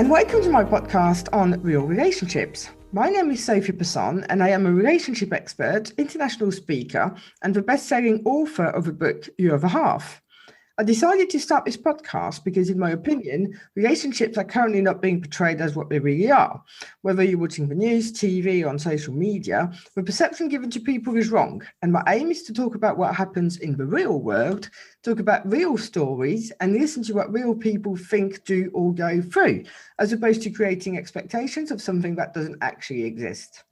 and welcome to my podcast on real relationships. My name is Sophie Passon, and I am a relationship expert, international speaker, and the best-selling author of the book Your Other Half. I decided to start this podcast because, in my opinion, relationships are currently not being portrayed as what they really are. Whether you're watching the news, TV, or on social media, the perception given to people is wrong. And my aim is to talk about what happens in the real world, talk about real stories, and listen to what real people think, do, or go through, as opposed to creating expectations of something that doesn't actually exist.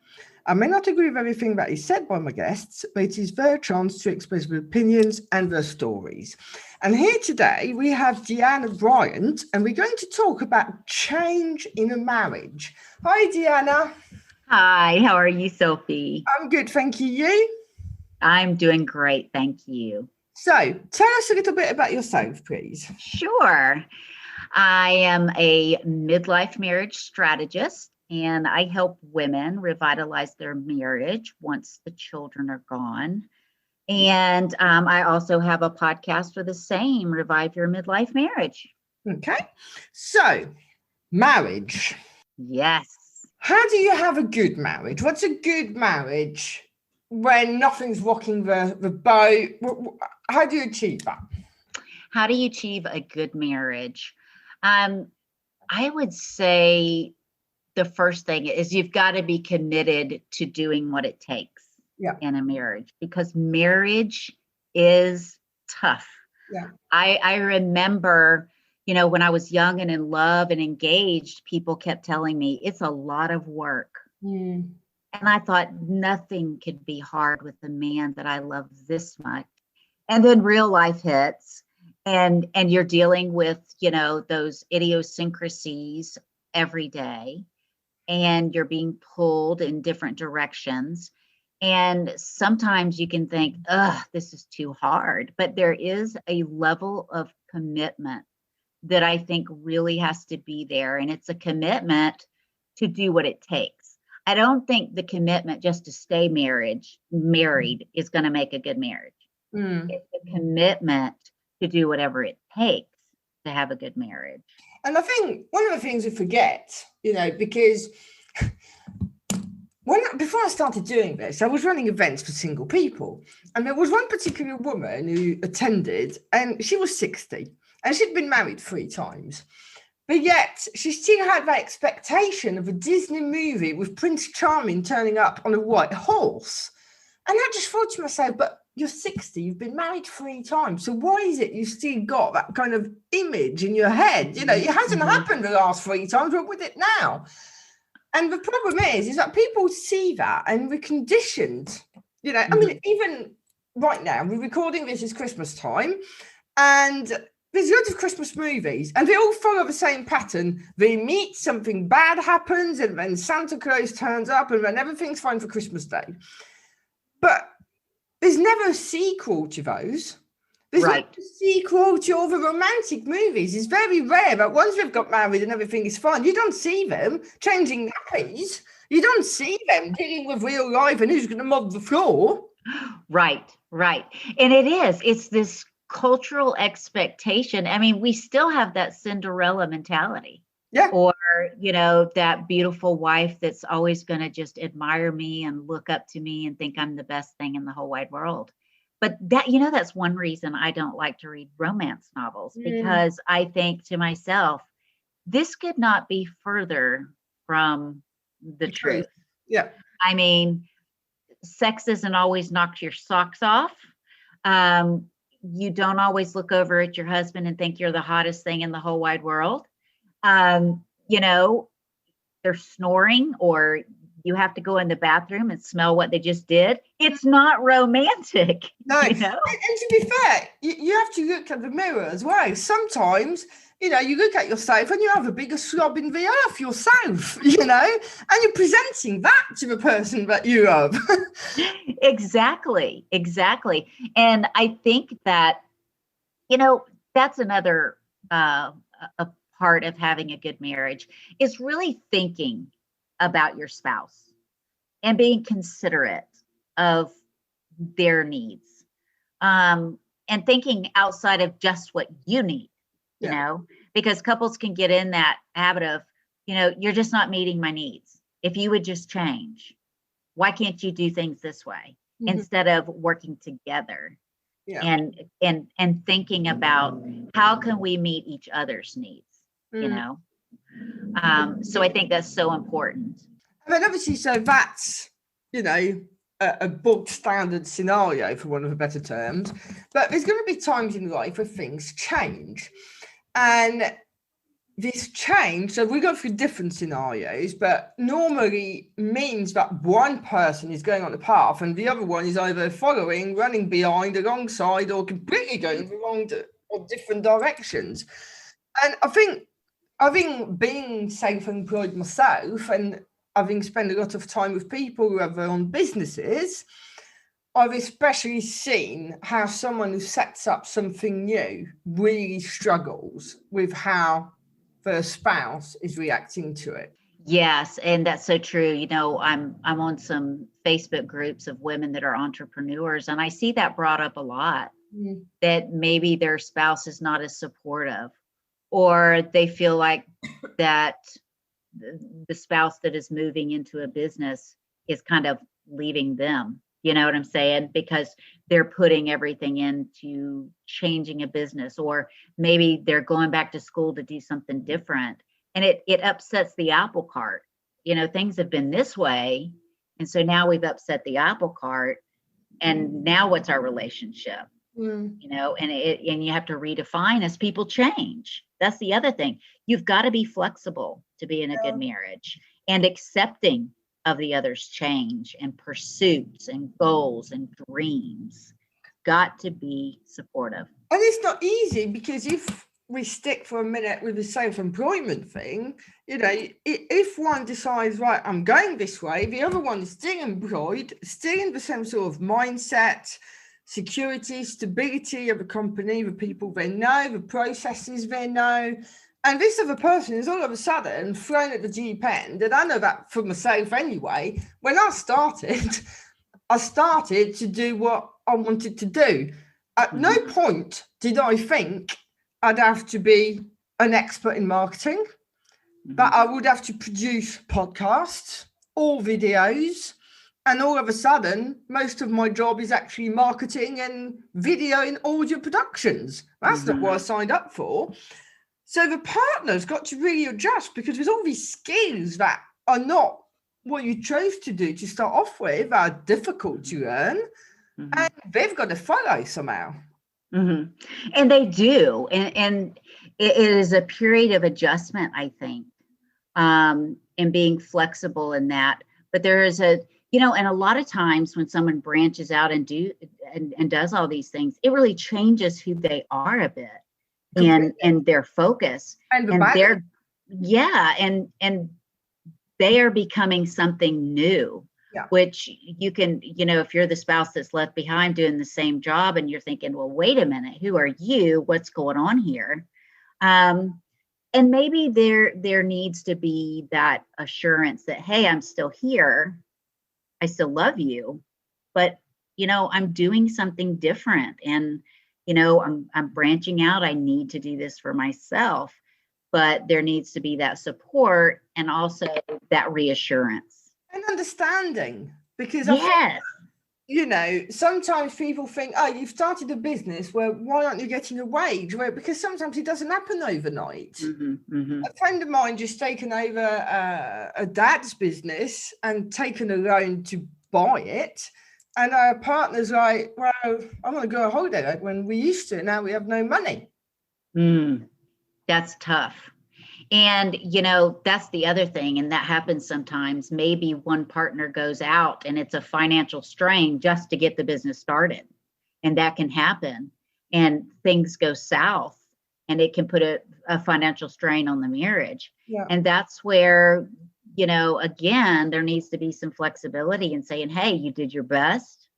I may not agree with everything that is said by my guests, but it is their chance to express their opinions and their stories. And here today we have Deanna Bryant, and we're going to talk about change in a marriage. Hi, Deanna. Hi, how are you, Sophie? I'm good, thank you. You? I'm doing great, thank you. So tell us a little bit about yourself, please. Sure. I am a midlife marriage strategist, and I help women revitalize their marriage once the children are gone. And I also have a podcast for the same, Revive Your Midlife Marriage. Okay. So, marriage. Yes. How do you have a good marriage? What's a good marriage when nothing's rocking the boat? How do you achieve that? How do you achieve a good marriage? I would say the first thing is you've got to be committed to doing what it takes in a marriage, because marriage is tough. Yeah. I remember, when I was young and in love and engaged, people kept telling me it's a lot of work. And I thought nothing could be hard with the man that I love this much. And then real life hits and you're dealing with, those idiosyncrasies every day, and you're being pulled in different directions. And sometimes you can think, this is too hard. But there is a level of commitment that I think really has to be there. And it's a commitment to do what it takes. I don't think the commitment just to stay married is going to make a good marriage. It's a commitment to do whatever it takes to have a good marriage. And I think one of the things we forget, because before I started doing this, I was running events for single people. And there was one particular woman who attended, and she was 60, and she'd been married 3 times. But yet she still had that expectation of a Disney movie with Prince Charming turning up on a white horse. And I just thought to myself, but you're 60, you've been married 3 times. So why is it you still got that kind of image in your head? It hasn't happened the last 3 times. What with it now? And the problem is that people see that and we're conditioned, I mean, even right now, we're recording this as Christmas time, and there's lots of Christmas movies and they all follow the same pattern. They meet, something bad happens, and then Santa Claus turns up, and then everything's fine for Christmas Day. But there's never a sequel to those. There's right. No sequel to all the romantic movies. It's very rare that once they've got married and everything is fine, you don't see them changing nappies. You don't see them dealing with real life and who's going to mop the floor. Right. And it's this cultural expectation. I mean, we still have that Cinderella mentality. Yeah. Or, that beautiful wife that's always going to just admire me and look up to me and think I'm the best thing in the whole wide world. But that's one reason I don't like to read romance novels, because I think to myself, this could not be further from the truth. Yeah. I mean, sex isn't always knock your socks off. You don't always look over at your husband and think you're the hottest thing in the whole wide world. They're snoring, or you have to go in the bathroom and smell what they just did. It's not romantic. No. And to be fair, you have to look at the mirror as well. Sometimes, you look at yourself and you have a bigger slob in the earth yourself, and you're presenting that to the person that you love. Exactly. And I think that, that's another a part of having a good marriage is really thinking about your spouse and being considerate of their needs, and thinking outside of just what you need, because couples can get in that habit of, you're just not meeting my needs. If you would just change, why can't you do things this way instead of working together and thinking about how can we meet each other's needs, So I think that's so important. I mean, obviously, so that's, a bog standard scenario, for want of a better terms, but there's going to be times in life where things change. And this change, so we go through different scenarios, but normally means that one person is going on the path and the other one is either following, running behind, alongside, or completely going or different directions. And I think being self-employed myself and having spent a lot of time with people who have their own businesses, I've especially seen how someone who sets up something new really struggles with how their spouse is reacting to it. Yes, and that's so true. I'm on some Facebook groups of women that are entrepreneurs, and I see that brought up a lot, that maybe their spouse is not as supportive, or they feel like that the spouse that is moving into a business is kind of leaving them. You know what I'm saying? Because they're putting everything into changing a business, or maybe they're going back to school to do something different. And it upsets the apple cart. Things have been this way. And so now we've upset the apple cart. And now what's our relationship? And you have to redefine as people change. That's the other thing. You've got to be flexible to be in a good marriage, and accepting of the other's change and pursuits and goals and dreams. Got to be supportive. And it's not easy, because if we stick for a minute with the self-employment thing, if one decides, right, I'm going this way, the other one is still employed, still in the same sort of mindset, security, stability of the company, the people they know, the processes they know. And this other person is all of a sudden thrown at the deep end. And I know that for myself anyway. When I started to do what I wanted to do. At no point did I think I'd have to be an expert in marketing, but I would have to produce podcasts or videos. And all of a sudden, most of my job is actually marketing and video and audio productions. That's not what I signed up for. So the partner's got to really adjust, because there's all these skills that are not what you chose to do to start off with, are difficult to learn, and they've got to follow somehow. And they do. And it is a period of adjustment, I think, and being flexible in that. But there is and a lot of times when someone branches out and does all these things, it really changes who they are a bit, and their focus, and they are becoming something new, which you can, if you're the spouse that's left behind doing the same job and you're thinking, well, wait a minute, who are you? What's going on here? And maybe there needs to be that assurance that, hey, I'm still here. I still love you, but, I'm doing something different, and, I'm branching out. I need to do this for myself, but there needs to be that support and also that reassurance and understanding, because sometimes people think, oh, you've started a business, well, why aren't you getting a wage? Well, because sometimes it doesn't happen overnight. A friend of mine just taken over a dad's business and taken a loan to buy it. And our partner's like, well, I want to go on holiday when we used to. Now we have no money. That's tough. And, that's the other thing. And that happens sometimes. Maybe one partner goes out and it's a financial strain just to get the business started. And that can happen. And things go south, and it can put a financial strain on the marriage. And that's where, again, there needs to be some flexibility in saying, hey, you did your best,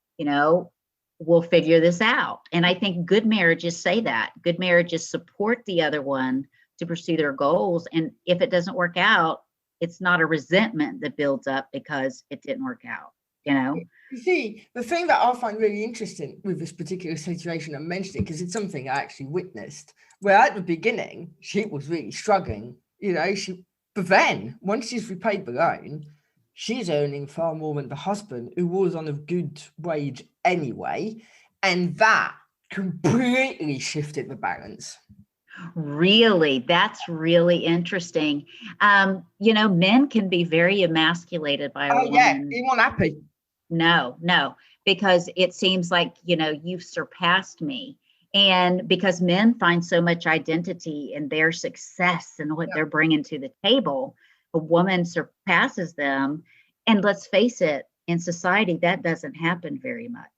we'll figure this out. And I think good marriages say that. Good marriages support the other one to pursue their goals. And if it doesn't work out, it's not a resentment that builds up because it didn't work out, You see, the thing that I find really interesting with this particular situation I'm mentioning, because it's something I actually witnessed, where at the beginning, she was really struggling. The But then, once she's repaid the loan, she's earning far more than the husband, who was on a good wage anyway. And that completely shifted the balance. Really? That's really interesting. Men can be very emasculated by a woman. Yeah, you weren't happy. No, because it seems like, you've surpassed me. And because men find so much identity in their success and what they're bringing to the table, a woman surpasses them. And let's face it, in society, that doesn't happen very much.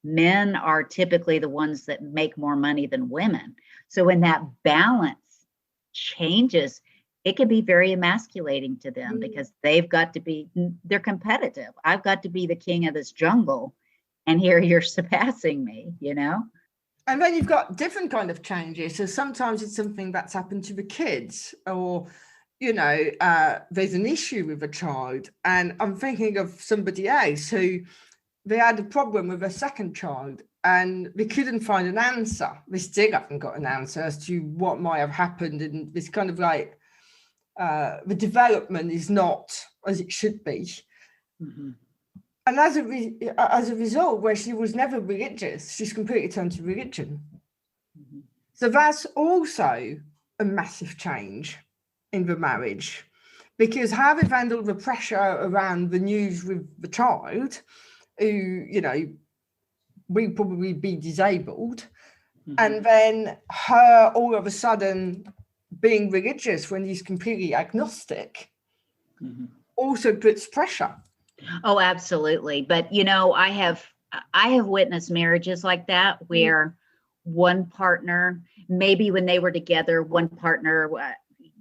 Men are typically the ones that make more money than women. So when that balance changes, it can be very emasculating to them because they're competitive. I've got to be the king of this jungle, and here you're surpassing me, And then you've got different kind of changes. So sometimes it's something that's happened to the kids, or, there's an issue with a child. And I'm thinking of somebody else who they had a problem with a second child and they couldn't find an answer. They still haven't got an answer as to what might have happened. And it's kind of like the development is not as it should be. Mm-hmm. And as a result, where she was never religious, she's completely turned to religion. Mm-hmm. So that's also a massive change in the marriage, because how they've handled the pressure around the news with the child, who, will probably be disabled, and then her all of a sudden being religious when he's completely agnostic, also puts pressure. Oh, absolutely. But, I have witnessed marriages like that where one partner, maybe when they were together, one partner,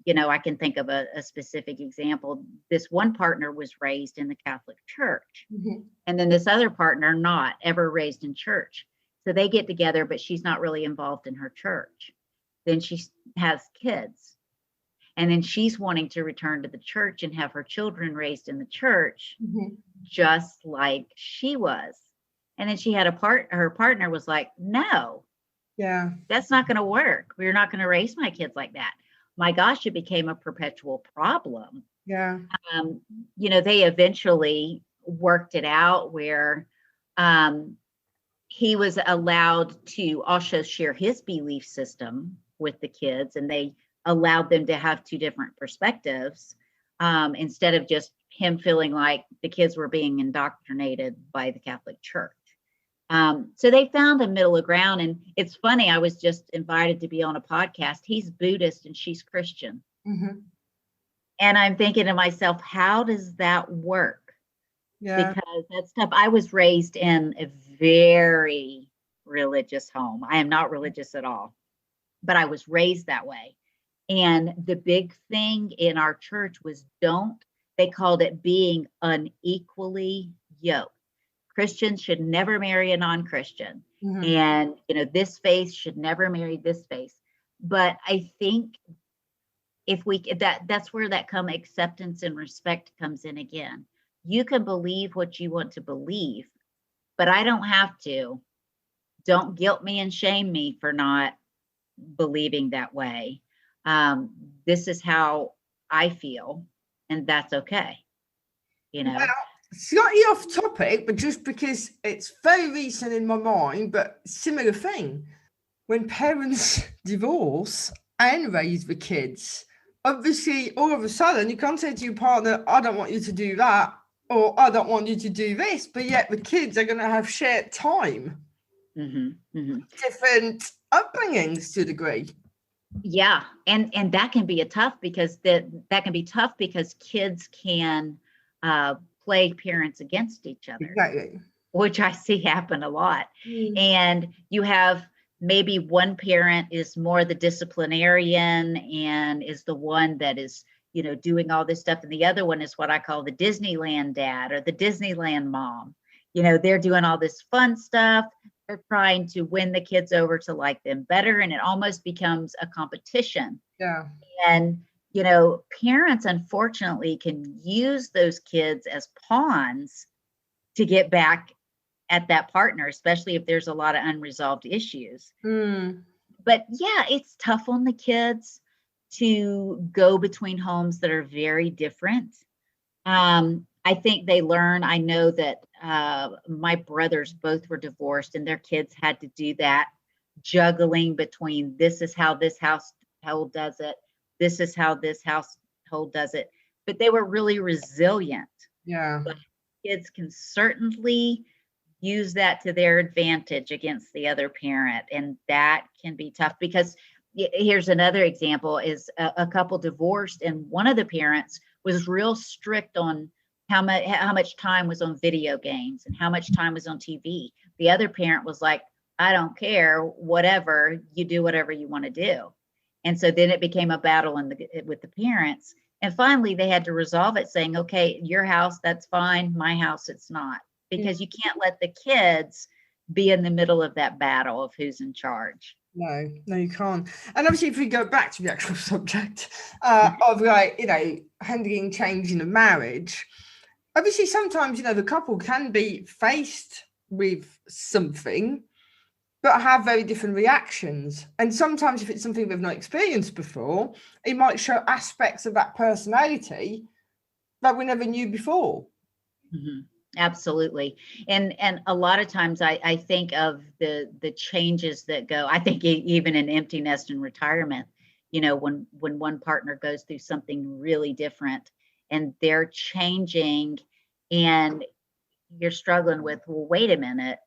I can think of a specific example. This one partner was raised in the Catholic Church, and then this other partner not ever raised in church. So they get together, but she's not really involved in her church. Then she has kids. And then she's wanting to return to the church and have her children raised in the church, just like she was. And then she had her partner was like, no, that's not going to work. We're not going to raise my kids like that. My gosh, it became a perpetual problem. Yeah. They eventually worked it out where he was allowed to also share his belief system with the kids, and they allowed them to have two different perspectives instead of just him feeling like the kids were being indoctrinated by the Catholic Church. So they found a middle ground. And it's funny, I was just invited to be on a podcast. He's Buddhist and she's Christian. And I'm thinking to myself, how does that work? Because that's tough. I was raised in a very religious home. I am not religious at all, but I was raised that way. And the big thing in our church was they called it being unequally yoked. Christians should never marry a non-Christian. And, this faith should never marry this faith. But I think that's where acceptance and respect comes in again. You can believe what you want to believe, but I don't have to. Don't guilt me and shame me for not believing that way. This is how I feel, and that's okay. Well, slightly off topic, but just because it's very recent in my mind, but similar thing. When parents divorce and raise the kids, obviously all of a sudden you can't say to your partner, I don't want you to do that, or I don't want you to do this, but yet the kids are going to have shared time. Different upbringings to a degree. Yeah, and that can be tough because kids can play parents against each other, exactly, which I see happen a lot. And you have maybe one parent is more the disciplinarian and is the one that is, doing all this stuff, and the other one is what I call the Disneyland dad or the Disneyland mom. They're doing all this fun stuff. They're trying to win the kids over to like them better, and it almost becomes a competition. Yeah. And parents unfortunately can use those kids as pawns to get back at that partner, especially if there's a lot of unresolved issues. But yeah, it's tough on the kids to go between homes that are very different. I think they learn. I know that my brothers both were divorced and their kids had to do that juggling between this is how this household does it, this is how this household does it. But they were really resilient. Yeah. But kids can certainly use that to their advantage against the other parent. And that can be tough because here's another example is a couple divorced and one of the parents was real strict on how much time was on video games and how much time was on TV. The other parent was like, I don't care, whatever, you do whatever you want to do. And so then it became a battle with the parents. And finally they had to resolve it saying, okay, your house, that's fine. My house, it's not. Because you can't let the kids be in the middle of that battle of who's in charge. No, you can't. And obviously, if we go back to the actual subject of like, handling change in a marriage, obviously sometimes, the couple can be faced with something, but have very different reactions. And sometimes if it's something they've not experienced before, it might show aspects of that personality that we never knew before. Mm-hmm. Absolutely. And a lot of times I think of the changes that go, I think even in empty nest and retirement, when one partner goes through something really different and they're changing and you're struggling with, well, wait a minute,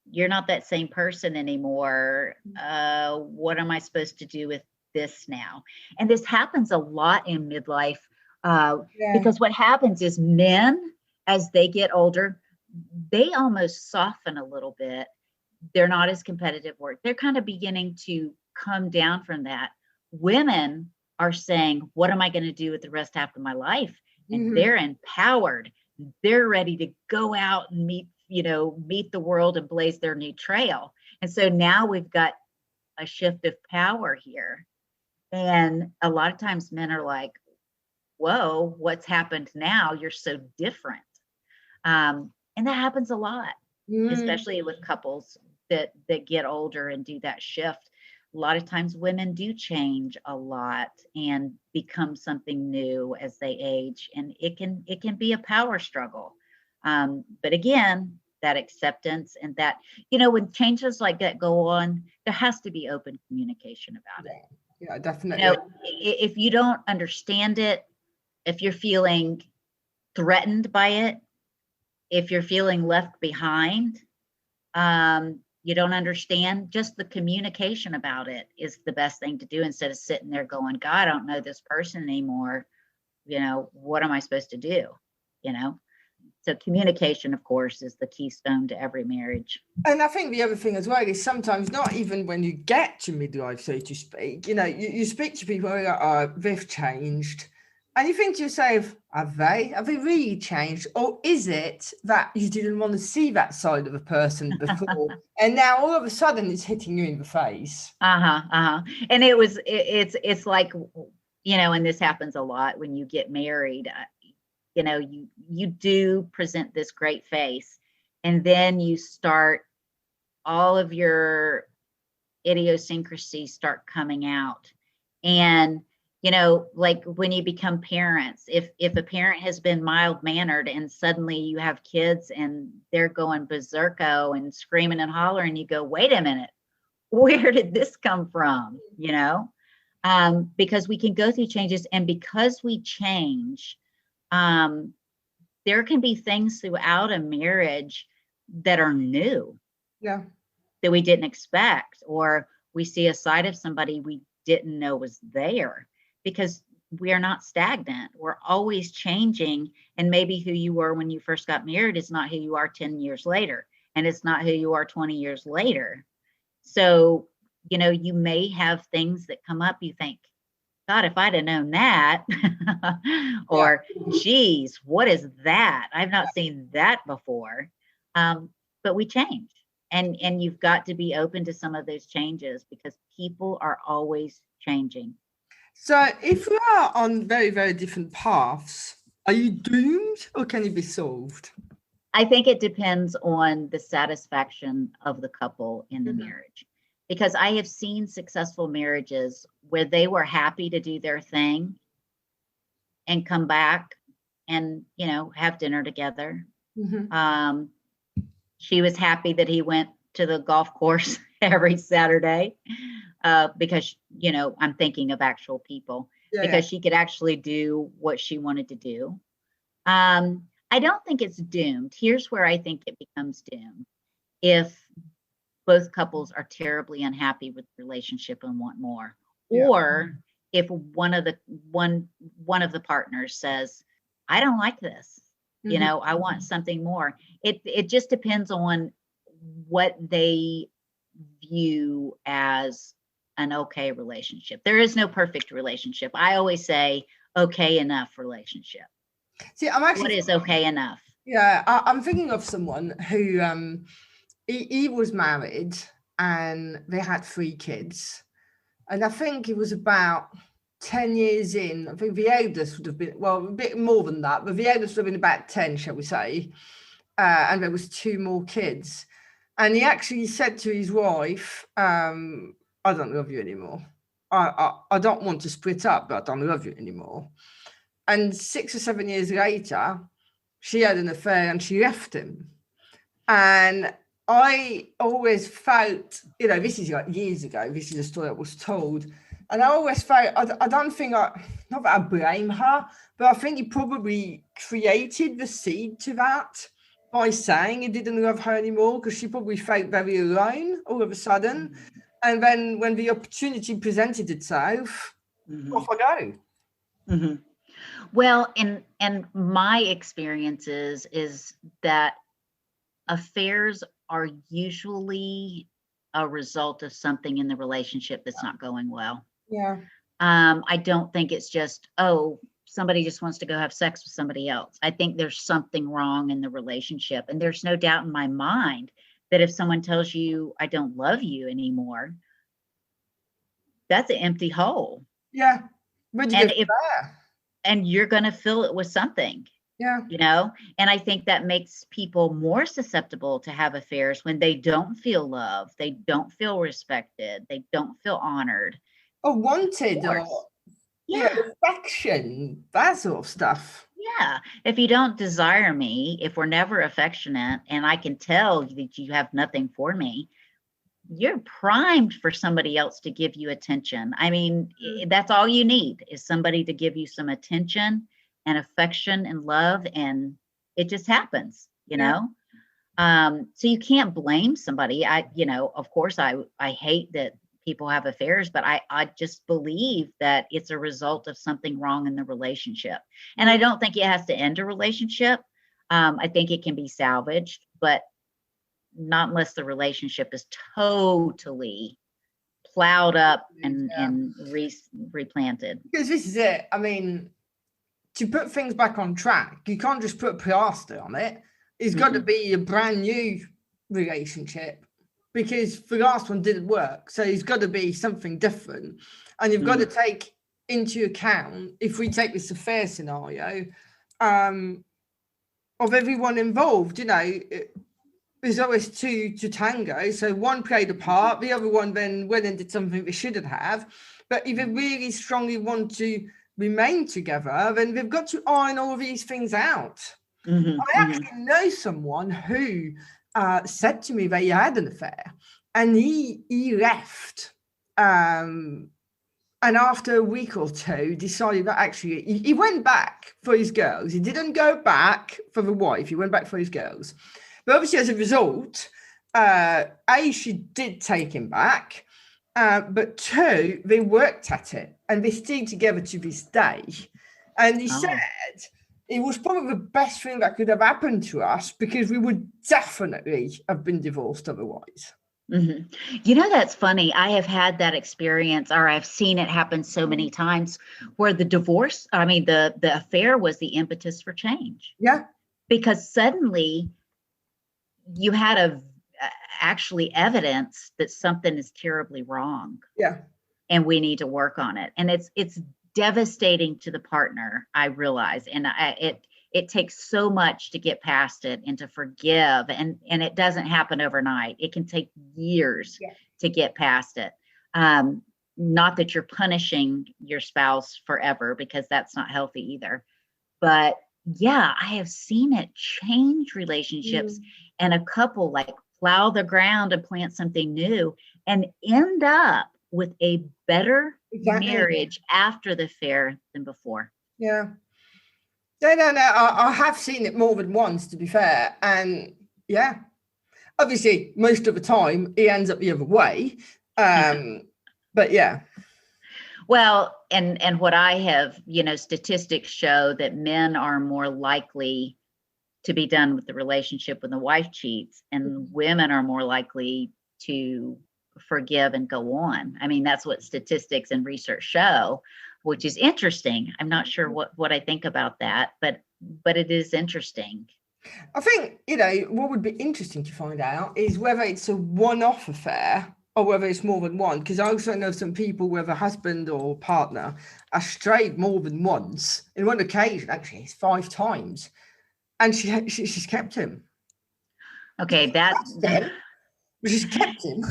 you're not that same person anymore. What am I supposed to do with this now? And this happens a lot in midlife because what happens is men, as they get older, they almost soften a little bit. They're not as competitive work. They're kind of beginning to come down from that. Women are saying, what am I going to do with the rest half of my life? And they're empowered. They're ready to go out and meet the world and blaze their new trail. And so now we've got a shift of power here. And a lot of times men are like, whoa, what's happened now? You're so different. And that happens a lot, especially with couples that get older and do that shift. A lot of times women do change a lot and become something new as they age. And it can be a power struggle. But again, that acceptance and that, when changes like that go on, there has to be open communication about it. Yeah, definitely. If you don't understand it, if you're feeling threatened by it, if you're feeling left behind, you don't understand, just the communication about it is the best thing to do instead of sitting there going, God, I don't know this person anymore. What am I supposed to do? So communication, of course, is the keystone to every marriage. And I think the other thing as well is sometimes not even when you get to midlife, so to speak, you speak to people who are, they've changed. And you think to yourself, have they really changed? Or is it that you didn't want to see that side of a person before? And now all of a sudden it's hitting you in the face. And it's like, and this happens a lot when you get married, you do present this great face and then you start, all of your idiosyncrasies start coming out. And like when you become parents, if a parent has been mild-mannered and suddenly you have kids and they're going berserko and screaming and hollering, you go, wait a minute, where did this come from? Because we can go through changes, and because we change, there can be things throughout a marriage that are new, that we didn't expect, or we see a side of somebody we didn't know was there. Because we are not stagnant. We're always changing. And maybe who you were when you first got married is not who you are 10 years later. And it's not who you are 20 years later. So, you may have things that come up. You think, God, if I'd have known that, or geez, what is that? I've not seen that before. But we change. And you've got to be open to some of those changes because people are always changing. So if we are on very, very different paths, are you doomed or can it be solved? I think it depends on the satisfaction of the couple in the marriage. because I have seen successful marriages where they were happy to do their thing and come back and, you know, have dinner together. Mm-hmm. She was happy that he went to the golf course every Saturday, because, you know, I'm thinking of actual people, because she could actually do what she wanted to do. I don't think it's doomed. Here's where I think it becomes doomed. If both couples are terribly unhappy with the relationship and want more, or if one of the partners says, I don't like this, you know, I want something more. It just depends on what they view as an okay relationship. There is no perfect relationship. I always say okay enough relationship. See, I'm actually, what is okay enough? Yeah, I'm thinking of someone who he was married and they had 3 kids, and I think it was about 10 years in. I think the eldest would have been, well, a bit more than that, but the eldest would have been about 10, shall we say, and there was 2 more kids, and he actually said to his wife, I don't love you anymore. I don't want to split up, but I don't love you anymore. And 6 or 7 years later, she had an affair and she left him. And I always felt, you know, this is like years ago, this is a story that was told. And I always felt, I don't think, not that I blame her, but I think he probably created the seed to that by saying he didn't love her anymore, because she probably felt very alone all of a sudden. And then when the opportunity presented itself, off I go. Well, and my experiences is that affairs are usually a result of something in the relationship that's not going well. Yeah. I don't think it's just, oh, somebody just wants to go have sex with somebody else. I think there's something wrong in the relationship. And there's no doubt in my mind that if someone tells you, I don't love you anymore, that's an empty hole. Yeah. And you're going to fill it with something. Yeah. You know, and I think that makes people more susceptible to have affairs when they don't feel loved, they don't feel respected, they don't feel honored or wanted, or affection, that sort of stuff. Yeah. If you don't desire me, if we're never affectionate, and I can tell that you have nothing for me, you're primed for somebody else to give you attention. I mean, that's all you need, is somebody to give you some attention and affection and love, and it just happens, you know. So you can't blame somebody. Of course I hate that people have affairs, but I just believe that it's a result of something wrong in the relationship. And I don't think it has to end a relationship. I think it can be salvaged, but not unless the relationship is totally plowed up and replanted. Because this is it. I mean, to put things back on track, you can't just put a plaster on it. It's got to be a brand new relationship, because the last one didn't work. So it's got to be something different. And you've got to take into account, if we take this affair scenario, of everyone involved, you know, there's always 2 to tango. So one played a part, the other one then went and did something they shouldn't have. But if they really strongly want to remain together, then they've got to iron all these things out. I actually know someone who said to me they had an affair, and he left. And after a week or 2, decided that actually he went back for his girls. He didn't go back for the wife. He went back for his girls. But obviously, as a result, she did take him back. But 2, they worked at it, and they're still together to this day. And he said it was probably the best thing that could have happened to us, because we would definitely have been divorced otherwise. You know, that's funny. I have had that experience, or I've seen it happen so many times, where the affair was the impetus for change. Yeah. Because suddenly you had actually evidence that something is terribly wrong. Yeah. And we need to work on it. And it's devastating to the partner, I realize. And it takes so much to get past it and to forgive. And it doesn't happen overnight. It can take years to get past it. Not that you're punishing your spouse forever, because that's not healthy either. But yeah, I have seen it change relationships, and a couple like plow the ground and plant something new and end up with a better marriage after the affair than before. Yeah. No. I have seen it more than once, to be fair. And yeah, obviously, most of the time, he ends up the other way. But yeah. Well, and what I have, statistics show that men are more likely to be done with the relationship when the wife cheats, and women are more likely to forgive and go on. I mean, that's what statistics and research show, which is interesting. I'm not sure what I think about that, but it is interesting. I think, what would be interesting to find out is whether it's a one-off affair or whether it's more than one. Because I also know some people where the husband or partner are strayed more than once. In one occasion, actually, it's 5 times. And she's kept him. Okay, she's kept him.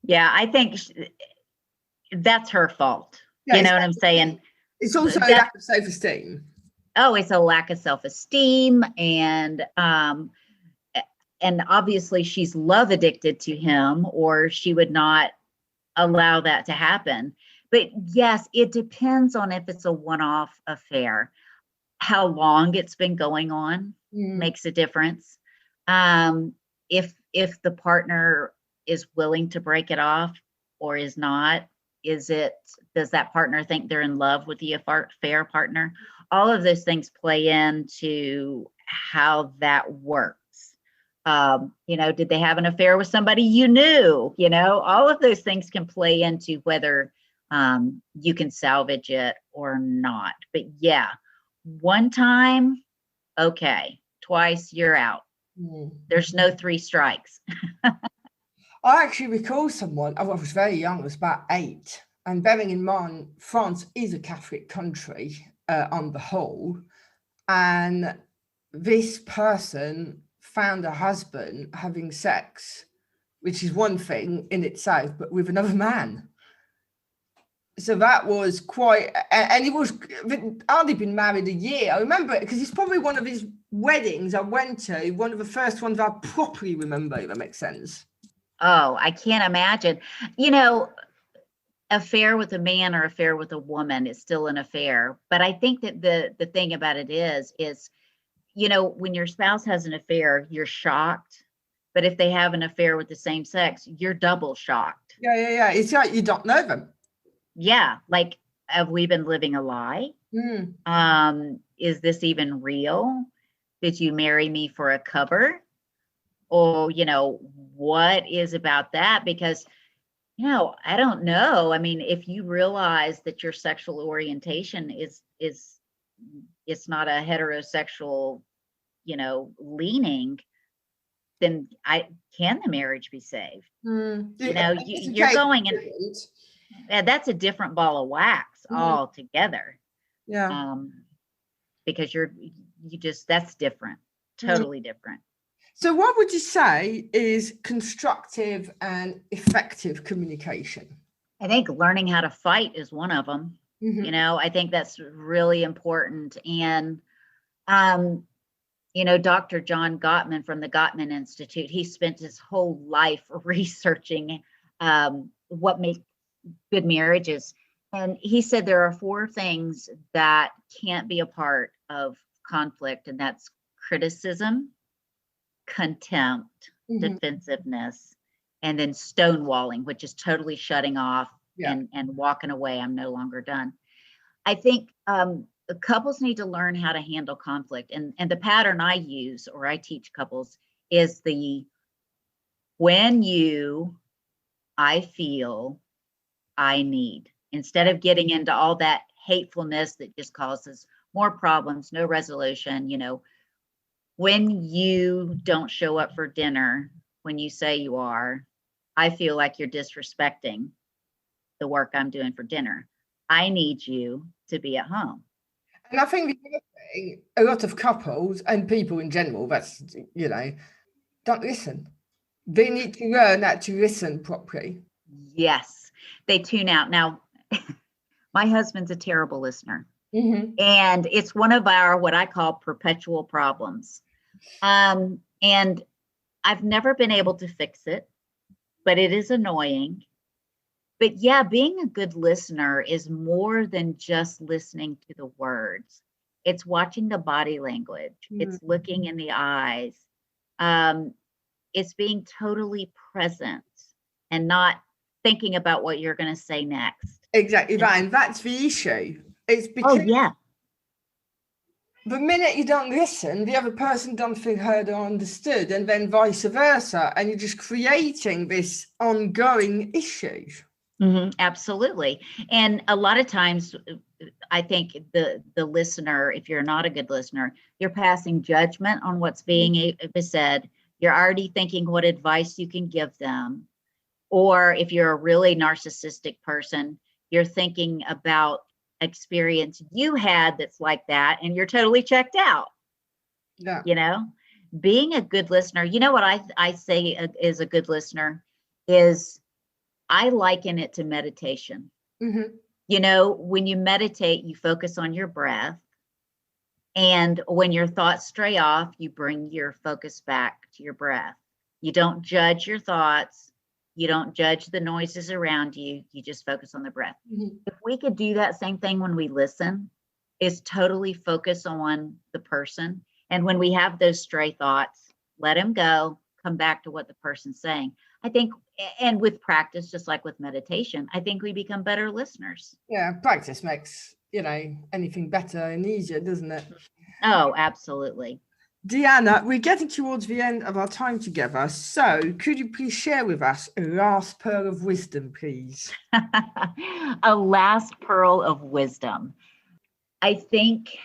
Yeah, I think that's her fault. Yeah, you know what I'm saying? It's also a lack of self-esteem. Oh, it's a lack of self-esteem, and obviously she's love addicted to him, or she would not allow that to happen. But yes, it depends on if it's a one-off affair. How long it's been going on makes a difference. If the partner is willing to break it off or is not, does that partner think they're in love with the affair partner? All of those things play into how that works. Did they have an affair with somebody you knew? All of those things can play into whether you can salvage it or not. But yeah, one time, okay. Twice, you're out. There's no 3 strikes. I actually recall someone, I was very young, I was about 8. And bearing in mind, France is a Catholic country on the whole. And this person found a husband having sex, which is one thing in itself, but with another man. So that was quite, and he was hardly been married a year. I remember it because it's probably one of his weddings I went to, one of the first ones I properly remember, if that makes sense. Oh, I can't imagine. Affair with a man or affair with a woman is still an affair. But I think that the thing about it is, when your spouse has an affair, you're shocked. But if they have an affair with the same sex, you're double shocked. Yeah. It's like you don't know them. Yeah. Like, have we been living a lie? Is this even real? Did you marry me for a cover? Or, what is about that? Because, I don't know. I mean, if you realize that your sexual orientation is it's not a heterosexual, leaning, then can the marriage be saved? You're going and that's a different ball of wax altogether. Yeah. Because that's different, totally different. So what would you say is constructive and effective communication? I think learning how to fight is one of them. I think that's really important. And, Dr. John Gottman from the Gottman Institute, he spent his whole life researching what makes good marriages. And he said there are 4 things that can't be a part of conflict, and that's criticism, contempt, defensiveness, and then stonewalling, which is totally shutting off and walking away. I'm no longer done. I think couples need to learn how to handle conflict. And the pattern I use, or I teach couples, is I feel, I need. Instead of getting into all that hatefulness that just causes more problems, no resolution, when you don't show up for dinner when you say you are, I feel like you're disrespecting the work I'm doing for dinner. I need you to be at home. And I think the other thing, a lot of couples and people in general, don't listen. They need to learn how to listen properly. Yes, they tune out. Now, my husband's a terrible listener. Mm-hmm. And it's one of our, what I call perpetual problems. And I've never been able to fix it, but it is annoying. But yeah, being a good listener is more than just listening to the words. It's watching the body language. It's looking in the eyes. It's being totally present and not thinking about what you're going to say next. Exactly right. And that's the issue. It's because the minute you don't listen, the other person don't feel heard or understood, and then vice versa. And you're just creating this ongoing issue. Mm-hmm, absolutely. And a lot of times, I think the listener, if you're not a good listener, you're passing judgment on what's being said. You're already thinking what advice you can give them. Or if you're a really narcissistic person, you're thinking about experience you had that's like that, and you're totally checked out. Yeah. You know, being a good listener, you know what I say is a good listener is I liken it to meditation. Mm-hmm. You know, when you meditate, you focus on your breath. And when your thoughts stray off, you bring your focus back to your breath. You don't judge your thoughts. You don't judge the noises around you. You just focus on the breath. Mm-hmm. If we could do that same thing when we listen, is totally focus on the person. And when we have those stray thoughts, let them go, come back to what the person's saying. I think, and with practice, just like with meditation, I think we become better listeners. Yeah, practice makes, anything better and easier, doesn't it? Oh, absolutely. Deanna, we're getting towards the end of our time together. So could you please share with us a last pearl of wisdom, please? A last pearl of wisdom. I think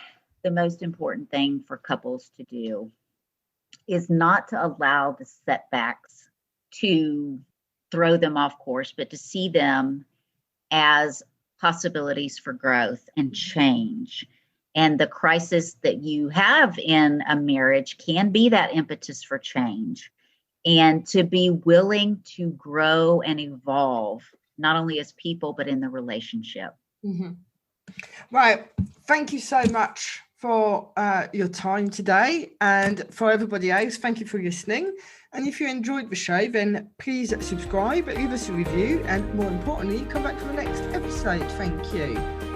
the most important thing for couples to do is not to allow the setbacks to throw them off course, but to see them as possibilities for growth and change. And the crisis that you have in a marriage can be that impetus for change, and to be willing to grow and evolve, not only as people, but in the relationship. Mm-hmm. Right. Thank you so much for your time today. And for everybody else, thank you for listening. And if you enjoyed the show, then please subscribe, leave us a review, and more importantly, come back for the next episode. Thank you.